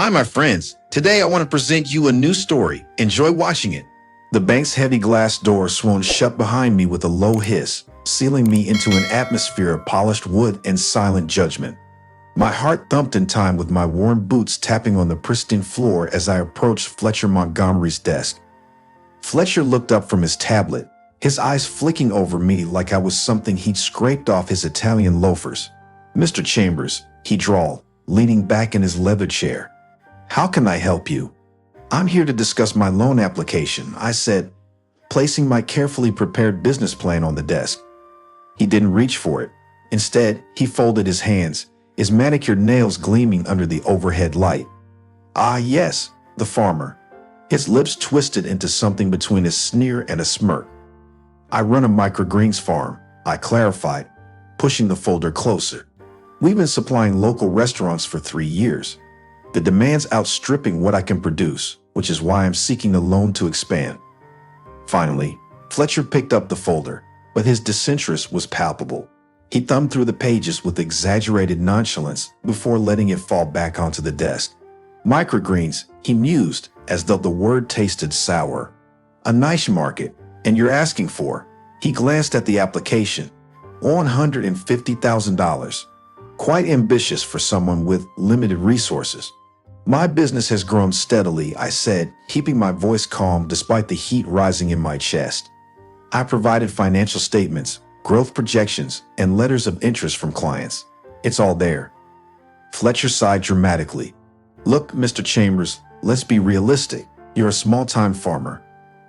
Hi, my friends. Today I want to present you a new story. Enjoy watching it. The bank's heavy glass door swung shut behind me with a low hiss, sealing me into an atmosphere of polished wood and silent judgment. My heart thumped in time with my worn boots tapping on the pristine floor as I approached Fletcher Montgomery's desk. Fletcher looked up from his tablet, his eyes flicking over me like I was something he'd scraped off his Italian loafers. "Mr. Chambers," he drawled, leaning back in his leather chair. "How can I help you?" "I'm here to discuss my loan application," I said, placing my carefully prepared business plan on the desk. He didn't reach for it. Instead, he folded his hands, his manicured nails gleaming under the overhead light. "Ah, yes," the farmer. His lips twisted into something between a sneer and a smirk. "I run a microgreens farm," I clarified, pushing the folder closer. "We've been supplying local restaurants for 3 years. The demand's outstripping what I can produce, which is why I'm seeking a loan to expand." Finally, Fletcher picked up the folder, but his disinterest was palpable. He thumbed through the pages with exaggerated nonchalance before letting it fall back onto the desk. "Microgreens," he mused, as though the word tasted sour. "A niche market, and you're asking for," he glanced at the application, $150,000. Quite ambitious for someone with limited resources. "My business has grown steadily," I said, keeping my voice calm despite the heat rising in my chest. "I provided financial statements, growth projections, and letters of interest from clients. It's all there." Fletcher sighed dramatically. "Look, Mr. Chambers, let's be realistic. You're a small-time farmer.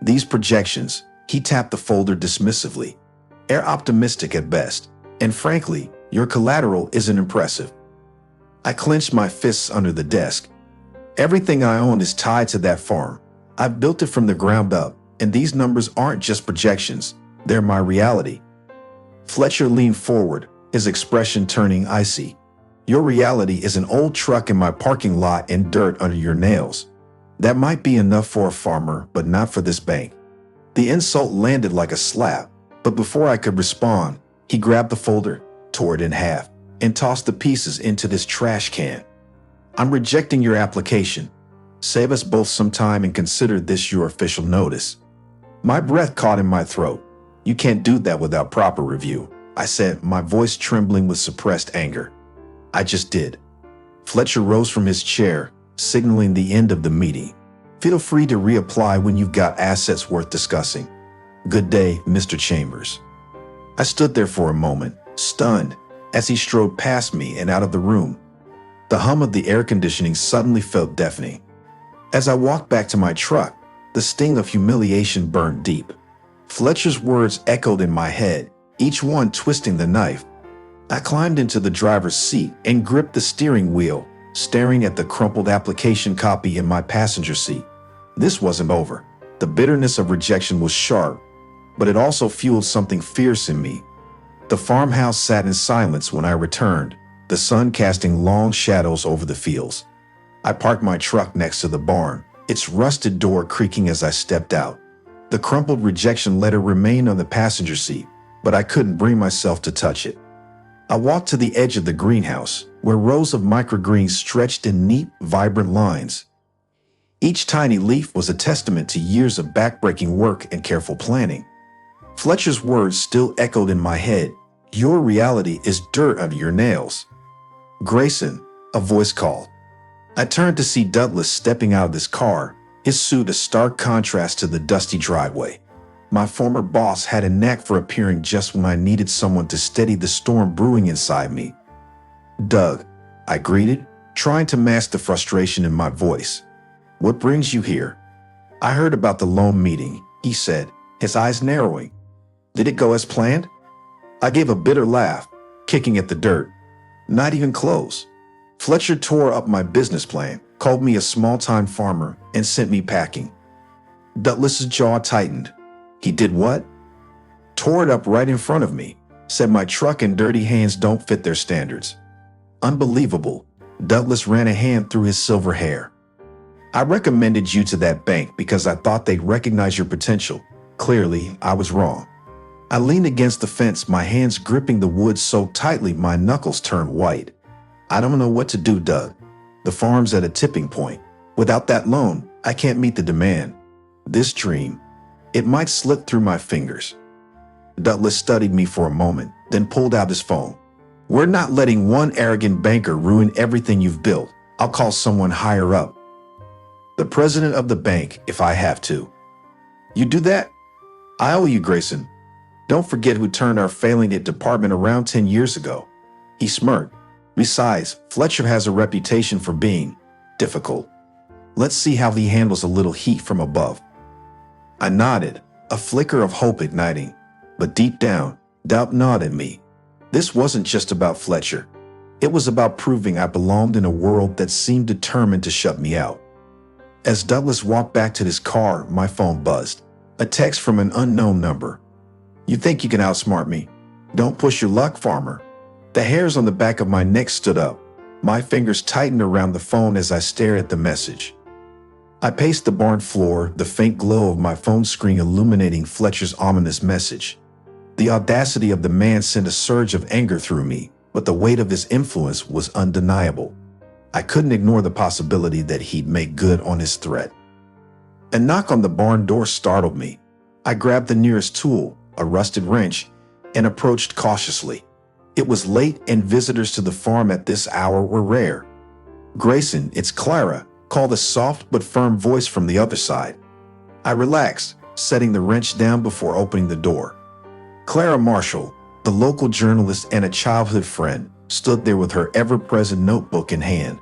These projections," he tapped the folder dismissively, "are optimistic at best, and frankly, your collateral isn't impressive." I clenched my fists under the desk. "Everything I own is tied to that farm. I've built it from the ground up, and these numbers aren't just projections, they're my reality." Fletcher leaned forward, his expression turning icy. "Your reality is an old truck in my parking lot and dirt under your nails. That might be enough for a farmer, but not for this bank." The insult landed like a slap, but before I could respond, he grabbed the folder, tore it in half, and tossed the pieces into this trash can. "I'm rejecting your application. Save us both some time and consider this your official notice." My breath caught in my throat. "You can't do that without proper review," I said, my voice trembling with suppressed anger. "I just did." Fletcher rose from his chair, signaling the end of the meeting. "Feel free to reapply when you've got assets worth discussing. Good day, Mr. Chambers." I stood there for a moment, stunned, as he strode past me and out of the room. The hum of the air conditioning suddenly felt deafening. As I walked back to my truck, the sting of humiliation burned deep. Fletcher's words echoed in my head, each one twisting the knife. I climbed into the driver's seat and gripped the steering wheel, staring at the crumpled application copy in my passenger seat. This wasn't over. The bitterness of rejection was sharp, but it also fueled something fierce in me. The farmhouse sat in silence when I returned, the sun casting long shadows over the fields. I parked my truck next to the barn, its rusted door creaking as I stepped out. The crumpled rejection letter remained on the passenger seat, but I couldn't bring myself to touch it. I walked to the edge of the greenhouse, where rows of microgreens stretched in neat, vibrant lines. Each tiny leaf was a testament to years of backbreaking work and careful planning. Fletcher's words still echoed in my head. "Your reality is dirt under your nails." "Grayson," a voice called. I turned to see Douglas stepping out of his car, his suit a stark contrast to the dusty driveway. My former boss had a knack for appearing just when I needed someone to steady the storm brewing inside me. "Doug," I greeted, trying to mask the frustration in my voice. "What brings you here?" "I heard about the loan meeting," he said, his eyes narrowing. "Did it go as planned?" I gave a bitter laugh, kicking at the dirt. "Not even close. Fletcher tore up my business plan, called me a small-time farmer, and sent me packing." Douglas's jaw tightened. "He did what?" "Tore it up right in front of me. Said my truck and dirty hands don't fit their standards." "Unbelievable." Douglas ran a hand through his silver hair. "I recommended you to that bank because I thought they'd recognize your potential. Clearly, I was wrong." I leaned against the fence, my hands gripping the wood so tightly my knuckles turned white. "I don't know what to do, Doug." The farm's at a tipping point. Without that loan, I can't meet the demand. This dream, it might slip through my fingers. Douglas studied me for a moment, then pulled out his phone. We're not letting one arrogant banker ruin everything you've built. I'll call someone higher up. The president of the bank, if I have to. You do that? I owe you, Grayson. Don't forget who turned our failing it department around 10 years ago. He smirked. Besides, Fletcher has a reputation for being difficult. Let's see how he handles a little heat from above. I nodded, a flicker of hope igniting, but deep down, doubt gnawed at me. This wasn't just about Fletcher. It was about proving I belonged in a world that seemed determined to shut me out. As Douglas walked back to his car, my phone buzzed. A text from an unknown number. You think you can outsmart me? Don't push your luck, farmer. The hairs on the back of my neck stood up. My fingers tightened around the phone as I stared at the message. I paced the barn floor, the faint glow of my phone screen illuminating Fletcher's ominous message. The audacity of the man sent a surge of anger through me, but the weight of his influence was undeniable. I couldn't ignore the possibility that he'd make good on his threat. A knock on the barn door startled me. I grabbed the nearest tool, a rusted wrench, and approached cautiously. It was late and visitors to the farm at this hour were rare. Grayson, it's Clara, called a soft but firm voice from the other side. I relaxed, setting the wrench down before opening the door. Clara Marshall, the local journalist and a childhood friend, stood there with her ever-present notebook in hand.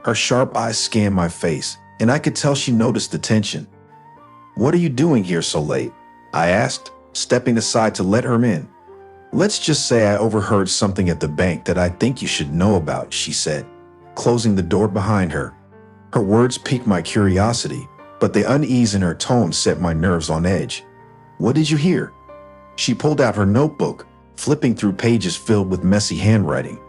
Her sharp eyes scanned my face, and I could tell she noticed the tension. What are you doing here so late? I asked, stepping aside to let her in. Let's just say I overheard something at the bank that I think you should know about, she said, closing the door behind her. Her words piqued my curiosity, but the unease in her tone set my nerves on edge. What did you hear? She pulled out her notebook, flipping through pages filled with messy handwriting.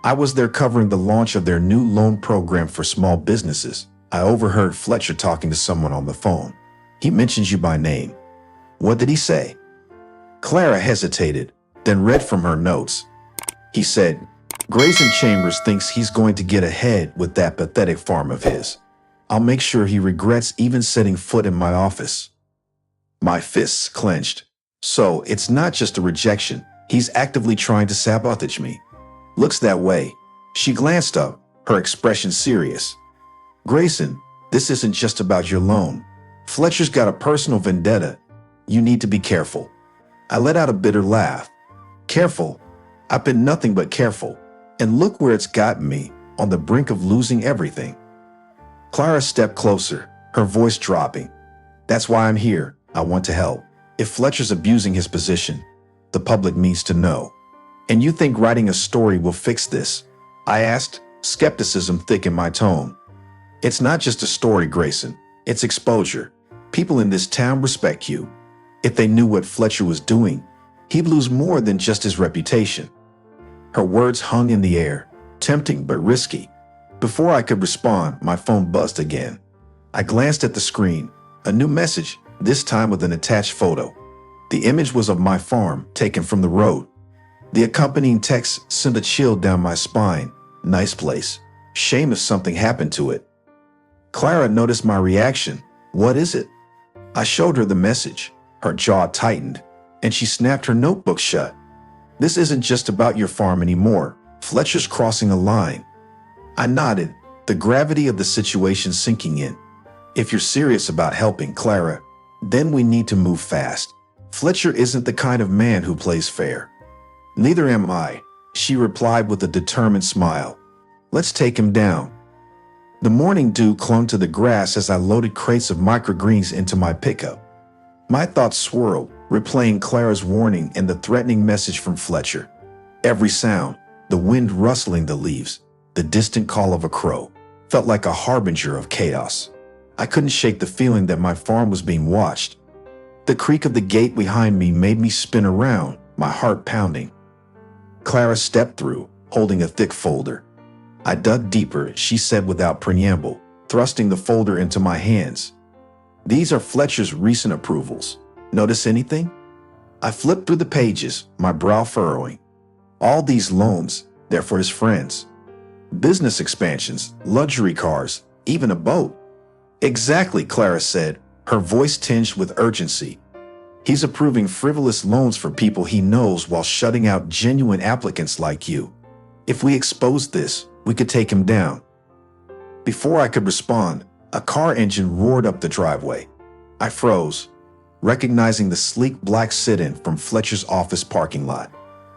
I was there covering the launch of their new loan program for small businesses. I overheard Fletcher talking to someone on the phone. He mentions you by name. What did he say? Clara hesitated, then read from her notes. He said, Grayson Chambers thinks he's going to get ahead with that pathetic farm of his. I'll make sure he regrets even setting foot in my office. My fists clenched. So it's not just a rejection. He's actively trying to sabotage me. Looks that way. She glanced up, her expression serious. Grayson, this isn't just about your loan. Fletcher's got a personal vendetta. You need to be careful. I let out a bitter laugh. Careful? I've been nothing but careful. And look where it's gotten me, on the brink of losing everything. Clara stepped closer, her voice dropping. That's why I'm here. I want to help. If Fletcher's abusing his position, the public needs to know. And you think writing a story will fix this? I asked, skepticism thick in my tone. It's not just a story, Grayson. It's exposure. People in this town respect you. If they knew what Fletcher was doing, he'd lose more than just his reputation. Her words hung in the air, tempting but risky. Before I could respond, my phone buzzed again. I glanced at the screen, a new message, this time with an attached photo. The image was of my farm, taken from the road. The accompanying text sent a chill down my spine. Nice place. Shame if something happened to it. Clara noticed my reaction. What is it? I showed her the message. Her jaw tightened, and she snapped her notebook shut. This isn't just about your farm anymore. Fletcher's crossing a line. I nodded, the gravity of the situation sinking in. If you're serious about helping Clara, then we need to move fast. Fletcher isn't the kind of man who plays fair. Neither am I, she replied with a determined smile. Let's take him down. The morning dew clung to the grass as I loaded crates of microgreens into my pickup. My thoughts swirled, replaying Clara's warning and the threatening message from Fletcher. Every sound, the wind rustling the leaves, the distant call of a crow, felt like a harbinger of chaos. I couldn't shake the feeling that my farm was being watched. The creak of the gate behind me made me spin around, my heart pounding. Clara stepped through, holding a thick folder. I dug deeper, she said without preamble, thrusting the folder into my hands. These are Fletcher's recent approvals. Notice anything? I flipped through the pages, my brow furrowing. All these loans, they're for his friends. Business expansions, luxury cars, even a boat. Exactly, Clara said, her voice tinged with urgency. He's approving frivolous loans for people he knows while shutting out genuine applicants like you. If we exposed this, we could take him down. Before I could respond, a car engine roared up the driveway. I froze, recognizing the sleek black sit-in from Fletcher's office parking lot.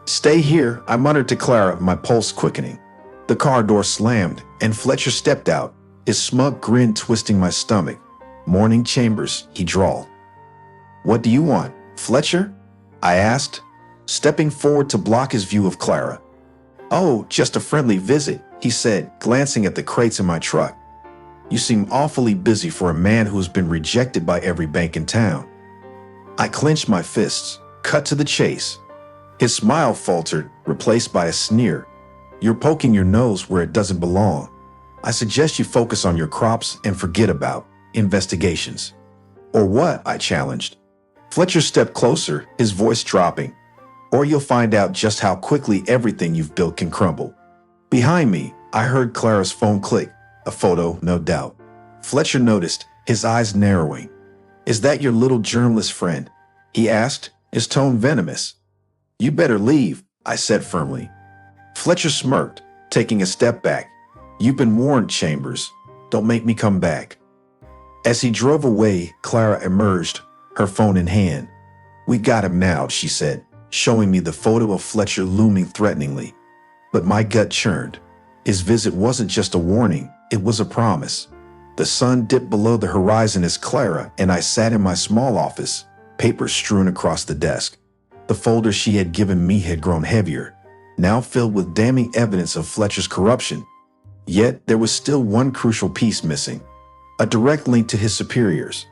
Stay here, I muttered to Clara, my pulse quickening. The car door slammed, and Fletcher stepped out, his smug grin twisting my stomach. Morning Chambers, he drawled. What do you want, Fletcher? I asked, stepping forward to block his view of Clara. Oh, just a friendly visit, he said, glancing at the crates in my truck. You seem awfully busy for a man who has been rejected by every bank in town. I clenched my fists, cut to the chase. His smile faltered, replaced by a sneer. You're poking your nose where it doesn't belong. I suggest you focus on your crops and forget about investigations. Or what? I challenged. Fletcher stepped closer, his voice dropping. Or you'll find out just how quickly everything you've built can crumble. Behind me, I heard Clara's phone click. A photo, no doubt. Fletcher noticed, his eyes narrowing. Is that your little journalist friend? He asked, his tone venomous. You better leave, I said firmly. Fletcher smirked, taking a step back. You've been warned, Chambers. Don't make me come back. As he drove away, Clara emerged, her phone in hand. We got him now, she said, showing me the photo of Fletcher looming threateningly. But my gut churned. His visit wasn't just a warning, it was a promise. The sun dipped below the horizon as Clara and I sat in my small office, papers strewn across the desk. The folder she had given me had grown heavier, now filled with damning evidence of Fletcher's corruption. Yet there was still one crucial piece missing, a direct link to his superiors.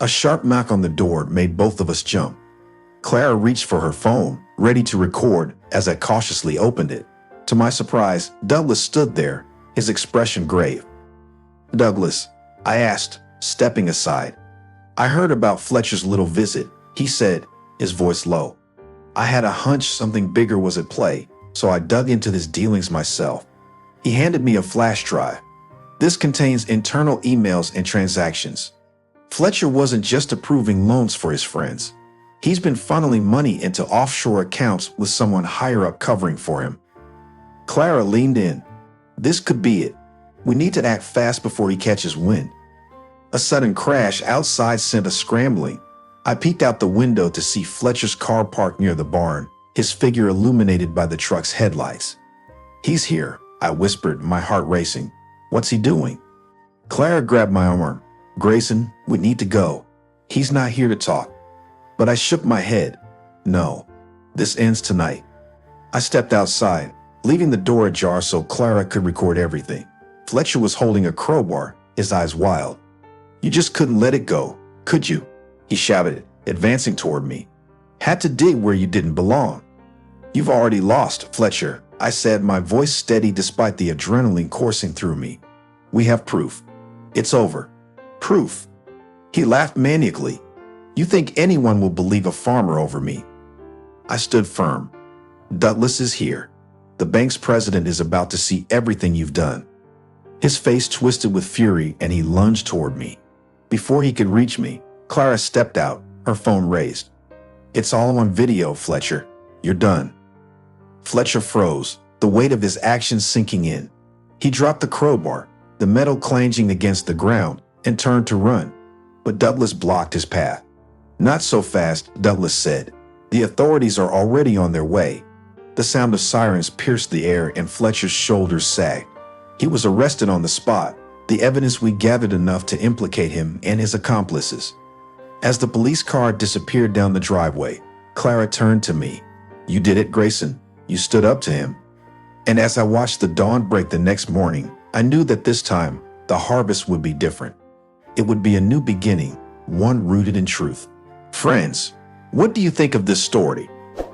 A sharp knock on the door made both of us jump. Clara reached for her phone, ready to record, as I cautiously opened it. To my surprise, Douglas stood there, his expression grave. Douglas, I asked, stepping aside. I heard about Fletcher's little visit, he said, his voice low. I had a hunch something bigger was at play, so I dug into his dealings myself. He handed me a flash drive. This contains internal emails and transactions. Fletcher wasn't just approving loans for his friends. He's been funneling money into offshore accounts with someone higher up covering for him. Clara leaned in. This could be it. We need to act fast before he catches wind. A sudden crash outside sent us scrambling. I peeked out the window to see Fletcher's car parked near the barn, his figure illuminated by the truck's headlights. He's here, I whispered, my heart racing. What's he doing? Clara grabbed my arm. Grayson, we need to go. He's not here to talk. But I shook my head. No, this ends tonight. I stepped outside, leaving the door ajar so Clara could record everything. Fletcher was holding a crowbar, his eyes wild. You just couldn't let it go, could you? He shouted, advancing toward me. Had to dig where you didn't belong. You've already lost, Fletcher, I said, my voice steady despite the adrenaline coursing through me. We have proof. It's over. Proof. He laughed maniacally. You think anyone will believe a farmer over me? I stood firm. Douglas is here. The bank's president is about to see everything you've done. His face twisted with fury and he lunged toward me. Before he could reach me, Clara stepped out, her phone raised. It's all on video, Fletcher. You're done. Fletcher froze, the weight of his actions sinking in. He dropped the crowbar, the metal clanging against the ground, and turned to run. But Douglas blocked his path. Not so fast, Douglas said. The authorities are already on their way. The sound of sirens pierced the air and Fletcher's shoulders sagged. He was arrested on the spot, the evidence we gathered enough to implicate him and his accomplices. As the police car disappeared down the driveway, Clara turned to me. You did it, Grayson. You stood up to him. And as I watched the dawn break the next morning, I knew that this time, the harvest would be different. It would be a new beginning, one rooted in truth. Friends, what do you think of this story?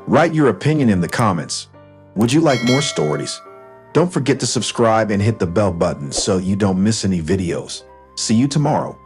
Write your opinion in the comments. Would you like more stories? Don't forget to subscribe and hit the bell button so you don't miss any videos. See you tomorrow.